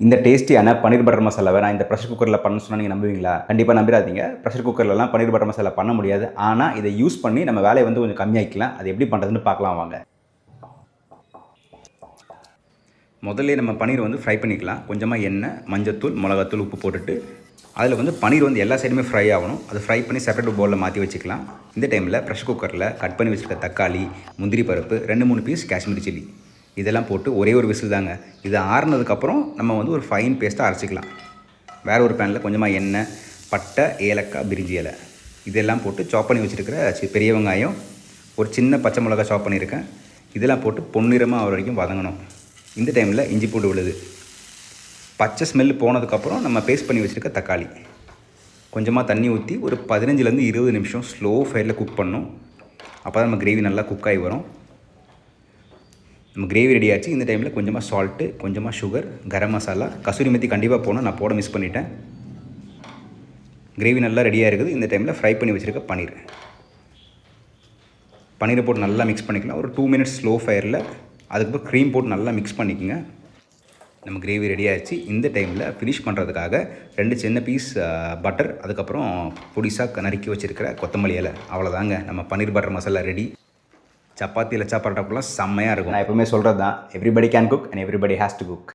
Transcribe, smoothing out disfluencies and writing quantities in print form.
இந்த டேஸ்டியான பன்னீர் பட்டர் மசாலாவை நான் இந்த ப்ரெஷர் குக்கரில் பண்ண சொன்னால் நீங்கள் நம்புவீங்களா? கண்டிப்பாக நம்பிடாதீங்க. ப்ரெஷர் குக்கர்லலாம் பன்னீர் பட்டர் மசாலா பண்ண முடியாது. ஆனால் இதை யூஸ் பண்ணி நம்ம வேலையை வந்து கொஞ்சம் கம்மியாக்கலாம். அது எப்படி பண்ணுறதுன்னு பார்க்கலாம் வாங்க. முதல்ல நம்ம பன்னீர் வந்து ஃப்ரை பண்ணிக்கலாம். கொஞ்சமாக எண்ணெய், மஞ்சத்தூள், மிளகாத்தூள், உப்பு போட்டுட்டு அதில் வந்து பன்னீர் வந்து எல்லா சைடுமே ஃப்ரை ஆகணும். அதை ஃப்ரை பண்ணி செப்பரேட் பவுலில் மாற்றி வச்சுக்கலாம். இந்த டைமில் ப்ரெஷர் குக்கரில் கட் பண்ணி வச்சுருக்க தக்காளி, முந்திரி பருப்பு, 2-3 பீஸ் காஷ்மீரி சில்லி இதெல்லாம் போட்டு ஒரே ஒரு விசில் தாங்க. இது ஆறுனதுக்கப்புறம் நம்ம வந்து ஒரு ஃபைன் பேஸ்ட்டாக அரைச்சிக்கலாம். வேறு ஒரு பேனில் கொஞ்சமாக எண்ணெய், பட்டை, ஏலக்காய், பிரிஞ்சி இலை இதெல்லாம் போட்டு சாப் பண்ணி வச்சுருக்கிற பெரிய வெங்காயம், ஒரு சின்ன பச்சை மிளகா சாப் பண்ணியிருக்கேன். இதெல்லாம் போட்டு பொன்னிறமாக ஆகிற வரைக்கும் வதங்கணும். இந்த டைமில் இஞ்சி பூண்டு விழுது, பச்சை ஸ்மெல் போனதுக்கப்புறம் நம்ம பேஸ்ட் பண்ணி வச்சுருக்க தக்காளி, கொஞ்சமாக தண்ணி ஊற்றி ஒரு 15-20 நிமிஷம் ஸ்லோ ஃபயரில் குக் பண்ணணும். அப்போ தான் நம்ம கிரேவி நல்லா குக் ஆகி வரும். நம்ம கிரேவி ரெடி ஆச்சு. இந்த டைமில் கொஞ்சமாக சால்ட்டு, கொஞ்சமாக சுகர், கரம் மசாலா, கசூரி மெத்தி கண்டிப்பாக போகணும். நான் போட மிஸ் பண்ணிட்டேன். கிரேவி நல்லா ரெடியாக இருக்குது. இந்த டைமில் ஃப்ரை பண்ணி வச்சுருக்க பன்னீரை போட்டு நல்லா மிக்ஸ் பண்ணிக்கலாம். ஒரு 2 மினிட்ஸ் ஸ்லோ ஃபயரில். அதுக்கப்புறம் க்ரீம் போட்டு நல்லா மிக்ஸ் பண்ணிக்கோங்க. நம்ம கிரேவி ரெடி ஆகிடுச்சு. இந்த டைமில் ஃபினிஷ் பண்ணுறதுக்காக 2 சின்ன பீஸ் பட்டர், அதுக்கப்புறம் பொடிசாக நறுக்கி வச்சுருக்கிற கொத்தமல்லி இலை. அவ்வளோதாங்க, நம்ம பன்னீர் பட்டர் மசாலா ரெடி. சப்பாத்தி லச்சா பரோட்டாக்குலாம் செம்மையாக இருக்கும். நான் எப்பவுமே சொல்கிறது தான், everybody can cook and everybody has to cook.